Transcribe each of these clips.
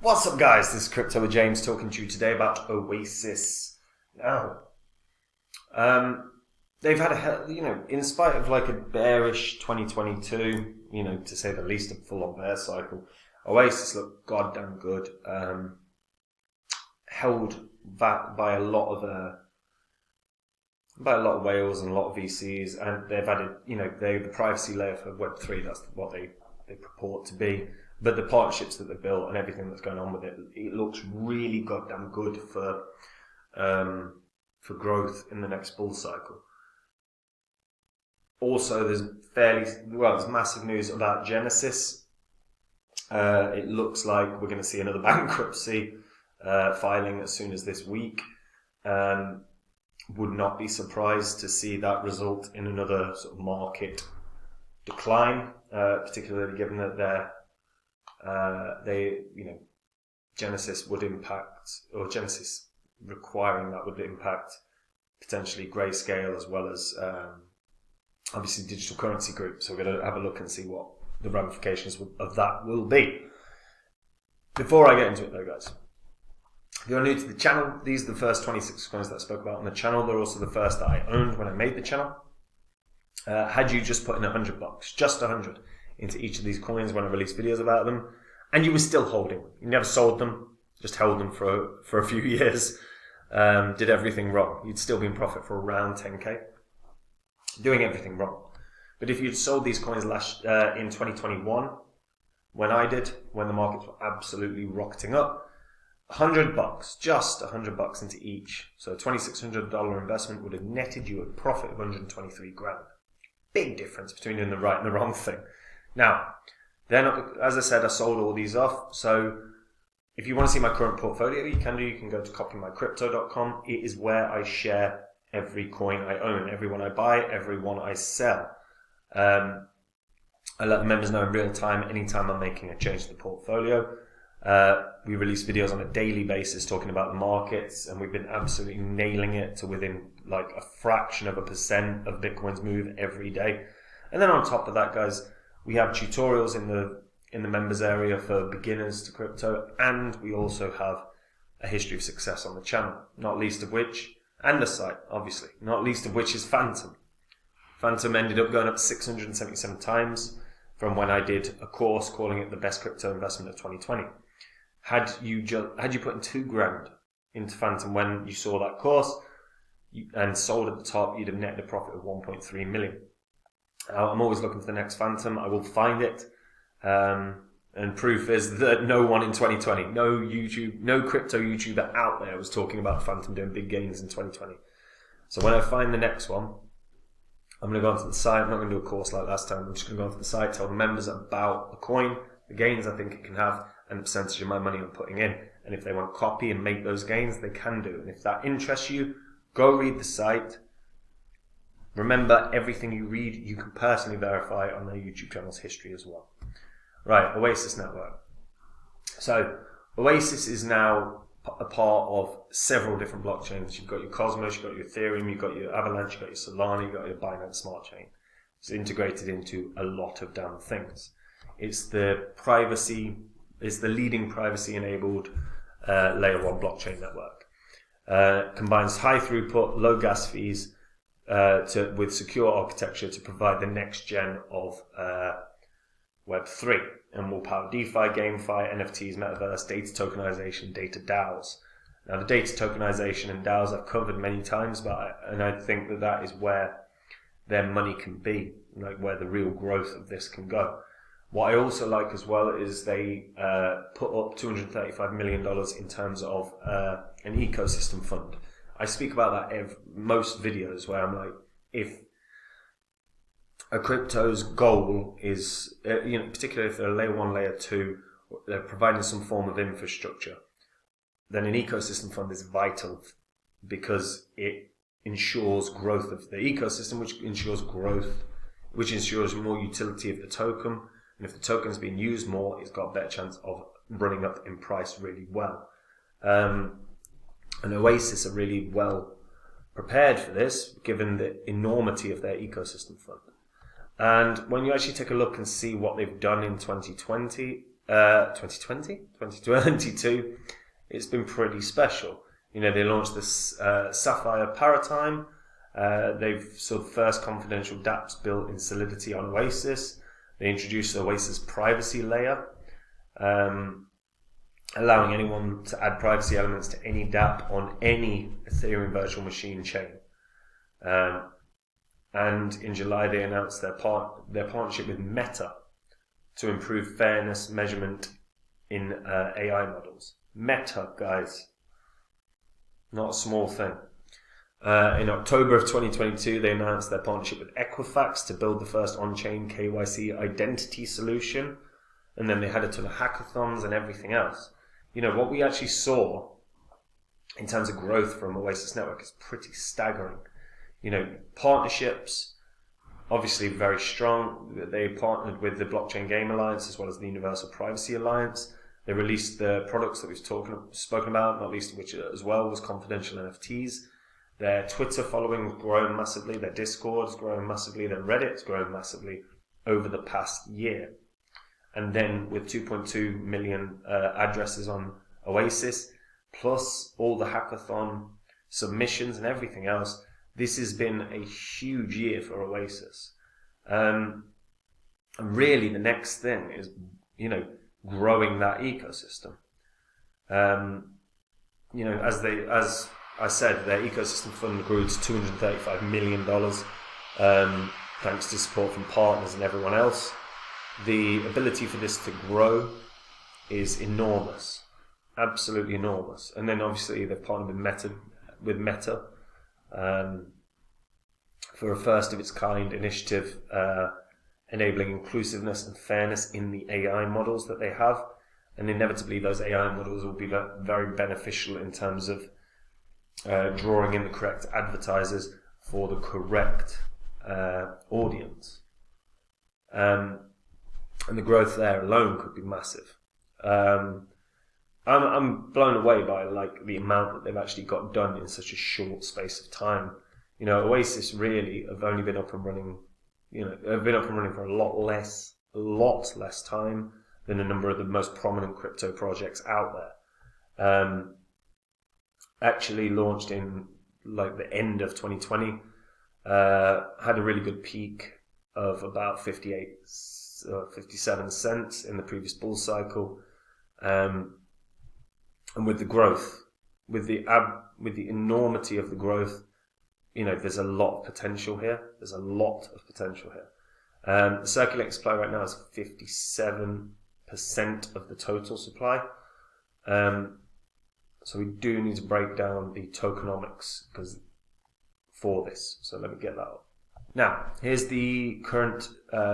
What's up, guys? This is Crypto with James talking to you today about Oasis. Now, they've had in spite of like a bearish 2022, to say the least, a full-on bear cycle, Oasis look goddamn good. Held back by a lot of whales and a lot of VCs, and they've added, they're the privacy layer for Web3. That's what they purport to be. But the partnerships that they built and everything that's going on with it, it looks really goddamn good for growth in the next bull cycle. Also, there's massive news about Genesis. It looks like we're going to see another bankruptcy filing as soon as this week. Would not be surprised to see that result in another sort of market decline, particularly given that Genesis would impact, or Genesis requiring that would impact potentially Grayscale as well as obviously Digital Currency Group. So we're going to have a look and see what the ramifications of that will be. Before I get into it though, guys, if you're new to the channel, these are the first 26 coins that I spoke about on the channel. They're also the first that I owned when I made the channel. Had you just put in $100, just 100, into each of these coins when I released videos about them, and you were still holding them, you never sold them, just held them for a few years, did everything wrong, you'd still be in profit for around 10k, doing everything wrong. But if you'd sold these coins in 2021, when the markets were absolutely rocketing up, $100, just $100 into each, so a $2,600 investment would have netted you a profit of 123 grand. Big difference between doing the right and the wrong thing. Now, as I said, I sold all these off. So if you want to see my current portfolio, you can go to copymycrypto.com. It is where I share every coin I own, every one I buy, every one I sell. I let the members know in real time anytime I'm making a change to the portfolio. We release videos on a daily basis talking about the markets, and we've been absolutely nailing it to within like a fraction of a % of Bitcoin's move every day. And then on top of that, guys, we have tutorials in the members area for beginners to crypto, and we also have a history of success on the channel, not least of which, and the site, obviously, not least of which is Phantom. Phantom ended up going up 677 times from when I did a course calling it the best crypto investment of 2020. Had you put in $2 grand into Phantom when you saw that course and sold at the top, you'd have netted a profit of 1.3 million. I'm always looking for the next Phantom. I will find it. And proof is that no one in 2020, no crypto YouTuber out there was talking about Phantom doing big gains in 2020. So when I find the next one, I'm going to go onto the site. I'm not going to do a course like last time. I'm just going to go onto the site, tell the members about the coin, the gains I think it can have, and the percentage of my money I'm putting in. And if they want to copy and make those gains, they can do. And if that interests you, go read the site. Remember, everything you read, you can personally verify on their YouTube channel's history as well. Right, Oasis Network. So, Oasis is now a part of several different blockchains. You've got your Cosmos, you've got your Ethereum, you've got your Avalanche, you've got your Solana, you've got your Binance Smart Chain. It's integrated into a lot of damn things. It's the leading privacy-enabled layer 1 blockchain network. Combines high throughput, low gas fees, with secure architecture to provide the next gen of Web3, and will power DeFi, GameFi, NFTs, Metaverse, data tokenization, data DAOs. Now, the data tokenization and DAOs I've covered many times, and I think that is where their money can be, like where the real growth of this can go. What I also like as well is they put up $235 million in terms of an ecosystem fund. I speak about that most videos where I'm like, if a crypto's goal is, particularly if they're a layer 1, layer 2, they're providing some form of infrastructure, then an ecosystem fund is vital because it ensures growth of the ecosystem, which ensures more utility of the token. And if the token is being used more, it's got a better chance of running up in price really well. And Oasis are really well prepared for this, given the enormity of their ecosystem fund. And when you actually take a look and see what they've done in 2020, 2022, it's been pretty special. They launched this Sapphire Paratime. They've sort of first confidential dApps built in Solidity on Oasis. They introduced Oasis privacy layer, allowing anyone to add privacy elements to any dApp on any Ethereum virtual machine chain. And in July, they announced their partnership with Meta to improve fairness measurement in AI models. Meta, guys, not a small thing. In October of 2022, they announced their partnership with Equifax to build the first on-chain KYC identity solution. And then they had a ton of hackathons and everything else. What we actually saw in terms of growth from Oasis Network is pretty staggering. Partnerships, obviously very strong. They partnered with the Blockchain Game Alliance as well as the Universal Privacy Alliance. They released the products that we've spoken about, not least of which as well was confidential NFTs. Their Twitter following has grown massively. Their Discord has grown massively. Their Reddit has grown massively over the past year. And then with 2.2 million addresses on Oasis, plus all the hackathon submissions and everything else, this has been a huge year for Oasis. And really the next thing is, growing that ecosystem. As I said, their ecosystem fund grew to $235 million, thanks to support from partners and everyone else. The ability for this to grow is enormous, absolutely enormous. And then obviously they've partnered with Meta for a first of its kind initiative, enabling inclusiveness and fairness in the AI models that they have. And inevitably those AI models will be very beneficial in terms of drawing in the correct advertisers for the correct audience. And the growth there alone could be massive. I'm blown away by the amount that they've actually got done in such a short space of time. Oasis really have only been up and running. Have been up and running for a lot less time than a number of the most prominent crypto projects out there. Actually launched in the end of 2020. Had a really good peak of about 57 cents in the previous bull cycle, and with the growth, with the enormity of the growth, there's a lot of potential here. The circulating supply right now is 57% of the total supply. So we do need to break down the tokenomics for this. So let me get that up. Now, here's the current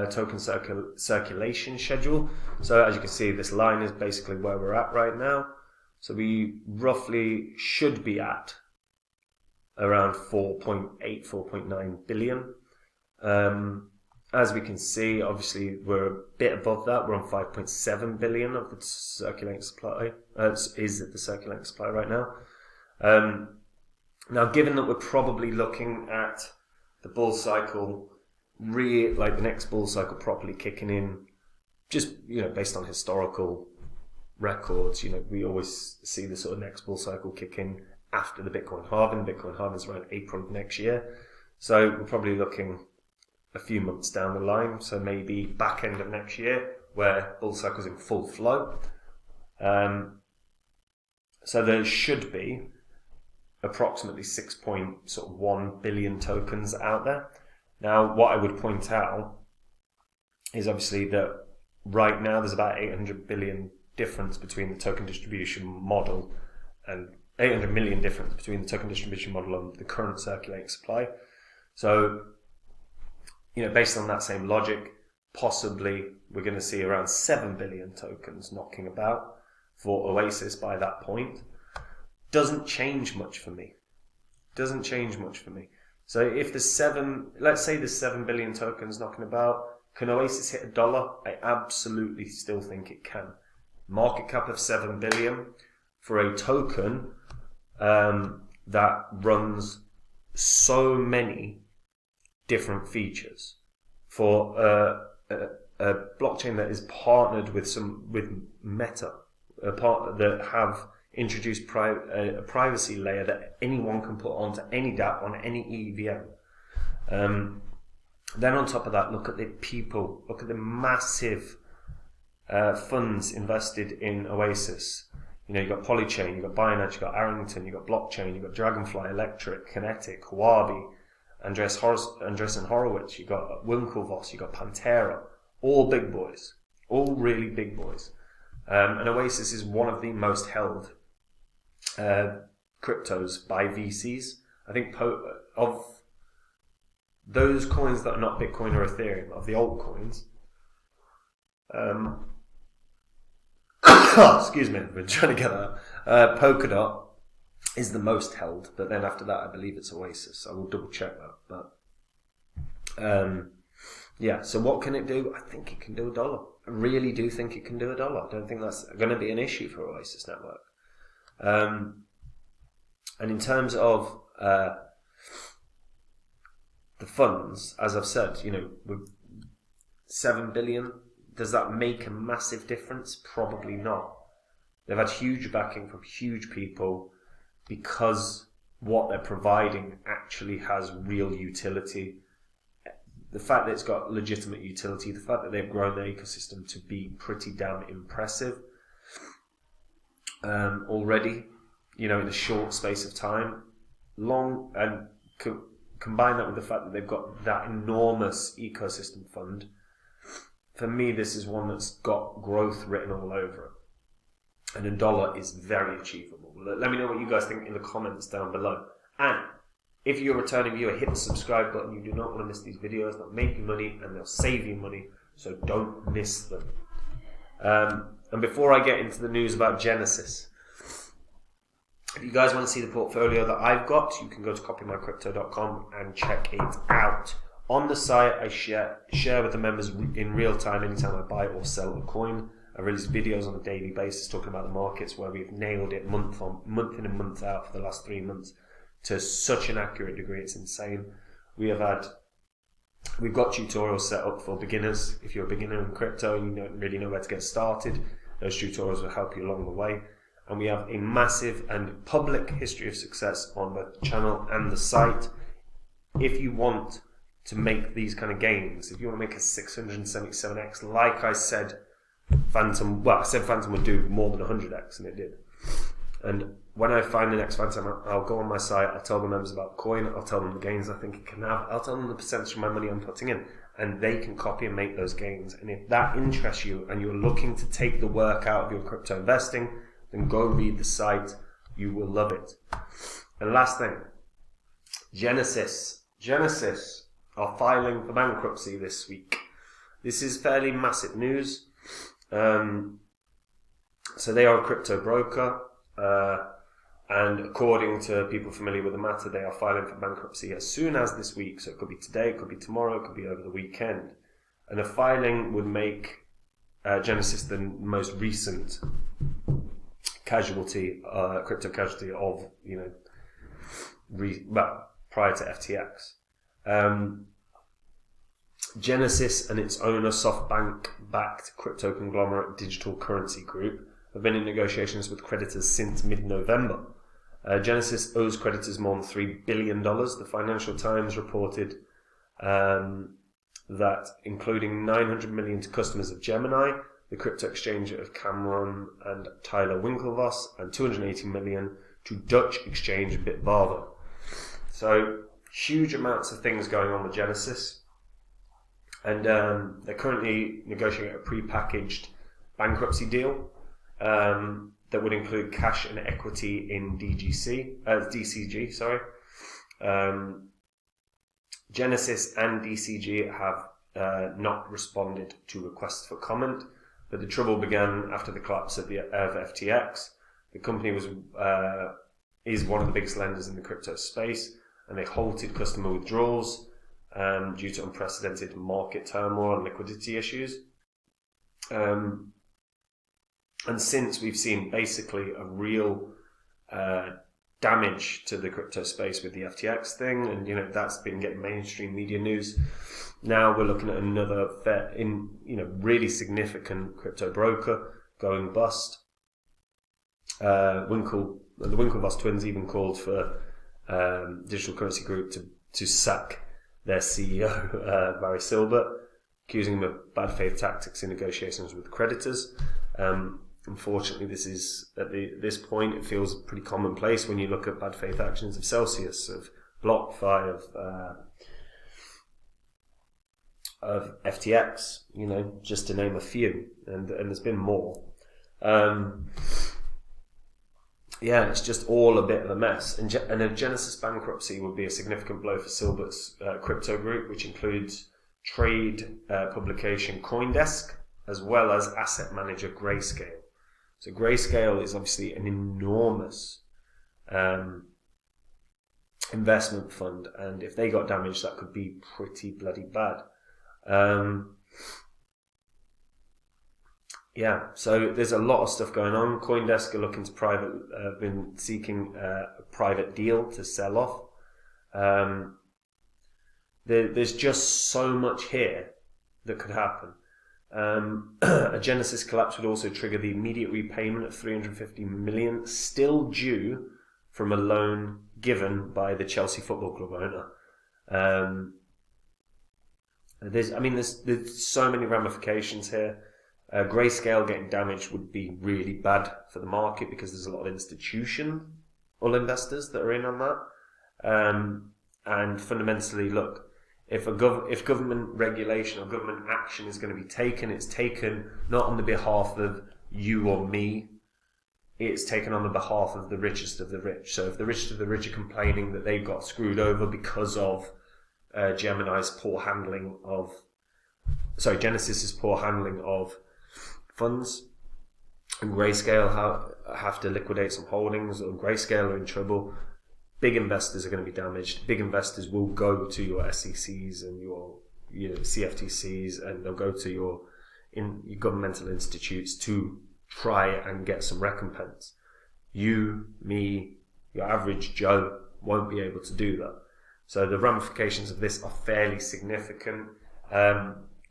token circulation schedule. So as you can see, this line is basically where we're at right now. So we roughly should be at around 4.8, 4.9 billion. As we can see, obviously we're a bit above that. We're on 5.7 billion of the circulating supply. Is the circulating supply right now? Now, given that we're probably looking at the bull cycle, the next bull cycle properly kicking in, just based on historical records, we always see the sort of next bull cycle kick in after the Bitcoin halving. Bitcoin halving is around April of next year, so we're probably looking a few months down the line, so maybe back end of next year, where bull cycle's in full flow. So there should be approximately 6.1 billion tokens out there. Now, what I would point out is obviously that right now there's about 800 billion difference between the token distribution model and 800 million difference between the token distribution model and the current circulating supply. So, based on that same logic, possibly we're going to see around 7 billion tokens knocking about for Oasis by that point. Doesn't change much for me. So if let's say there's 7 billion tokens knocking about, can Oasis hit $1? I absolutely still think it can. Market cap of 7 billion for a token that runs so many different features for a a blockchain that is partnered with Meta, a partner that have introduced a privacy layer that anyone can put onto any DApp on any EVM. Then on top of that, look at the people, look at the massive funds invested in Oasis. You know, you've got Polychain, you've got Binance, you've got Arrington, you've got Blockchain, you've got Dragonfly, Electric, Kinetic, Huobi, Andreessen Horowitz, you've got Winklevoss, you've got Pantera, all big boys, all really big boys. And Oasis is one of the most held cryptos by VCs. I think of those coins that are not Bitcoin or Ethereum, of the altcoins, excuse me, I've been trying to get that. Polkadot is the most held, but then after that, I believe it's Oasis. I will double check that. But yeah, so what can it do? I think it can do $1. I really do think it can do $1. I don't think that's going to be an issue for Oasis Network. And in terms of the funds, as I've said, you know, with 7 billion, does that make a massive difference? Probably not. They've had huge backing from huge people because what they're providing actually has real utility. The fact that it's got legitimate utility, the fact that they've grown their ecosystem to be pretty damn impressive already, you know, in a short space of time, and combine that with the fact that they've got that enormous ecosystem fund. For me, this is one that's got growth written all over it. And $1 is very achievable. Let me know what you guys think in the comments down below. And if you're a returning viewer, hit the subscribe button. You do not want to miss these videos. They'll make you money and they'll save you money. So don't miss them. And before I get into the news about Genesis, if you guys want to see the portfolio that I've got, you can go to copymycrypto.com and check it out. On the site, I share with the members in real time anytime I buy or sell a coin. I release videos on a daily basis talking about the markets where we've nailed it month in and month out for the last 3 months to such an accurate degree. It's insane. We've got tutorials set up for beginners. If you're a beginner in crypto and you don't really know where to get started, those tutorials will help you along the way. And we have a massive and public history of success on both the channel and the site. If you want to make these kind of gains, if you want to make a 677x, like I said, Phantom would do more than 100x, and it did. And when I find the next Phantom, I'll go on my site, I'll tell the members about the coin, I'll tell them the gains I think it can have, I'll tell them the percentage of my money I'm putting in, and they can copy and make those gains. And if that interests you and you're looking to take the work out of your crypto investing, then go read the site. You will love it. And last thing, Genesis are filing for bankruptcy this week. This is fairly massive news. So they are a crypto broker, and according to people familiar with the matter, they are filing for bankruptcy as soon as this week. So it could be today, it could be tomorrow, it could be over the weekend. And a filing would make Genesis the most recent crypto casualty of, you know, prior to FTX. Genesis and its owner, SoftBank-backed crypto conglomerate Digital Currency Group, have been in negotiations with creditors since mid-November. Genesis owes creditors more than $3 billion. The Financial Times reported that, including $900 million to customers of Gemini, the crypto exchange of Cameron and Tyler Winklevoss, and $280 million to Dutch exchange Bitbava. So, huge amounts of things going on with Genesis. And they're currently negotiating a pre-packaged bankruptcy deal that would include cash and equity in DCG. Genesis and DCG have not responded to requests for comment, but the trouble began after the collapse of FTX. The company is one of the biggest lenders in the crypto space, and they halted customer withdrawals due to unprecedented market turmoil and liquidity issues. And since, we've seen basically a real damage to the crypto space with the FTX thing, and that's been getting mainstream media news. Now we're looking at another really significant crypto broker going bust. The Winklevoss twins even called for Digital Currency Group to sack their CEO, Barry Silbert, accusing him of bad faith tactics in negotiations with creditors. Unfortunately, this is at this point it feels pretty commonplace when you look at bad faith actions of Celsius, of BlockFi, of FTX, just to name a few, and there's been more. It's just all a bit of a mess. And a Genesis bankruptcy would be a significant blow for Silbert's crypto group, which includes trade publication CoinDesk, as well as asset manager Grayscale. So Grayscale is obviously an enormous investment fund, and if they got damaged, that could be pretty bloody bad. So there's a lot of stuff going on. CoinDesk are looking to been seeking a private deal to sell off. There's just so much here that could happen. A Genesis collapse would also trigger the immediate repayment of $350 million still due from a loan given by the Chelsea Football Club owner. There's so many ramifications here. Grayscale getting damaged would be really bad for the market because there's a lot of institutional investors that are in on that. And fundamentally, look, if government regulation or government action is going to be taken, it's taken not on the behalf of you or me. It's taken on the behalf of the richest of the rich. So if the richest of the rich are complaining that they got screwed over because of Genesis's poor handling of funds, and Grayscale have to liquidate some holdings, or Grayscale are in trouble, big investors are going to be damaged. Big investors will go to your SECs and your CFTCs, and they'll go to your governmental institutes to try and get some recompense. You, me, your average Joe won't be able to do that. So the ramifications of this are fairly significant.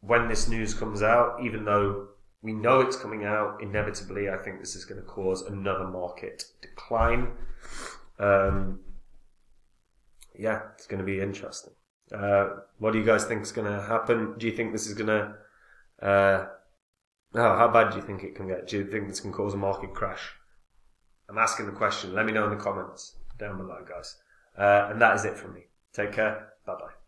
When this news comes out, even though we know it's coming out, inevitably I think this is going to cause another market decline. It's going to be interesting. What do you guys think is going to happen? Do you think this is going to... how bad do you think it can get? Do you think this can cause a market crash? I'm asking the question. Let me know in the comments down below, guys. And that is it from me. Take care. Bye-bye.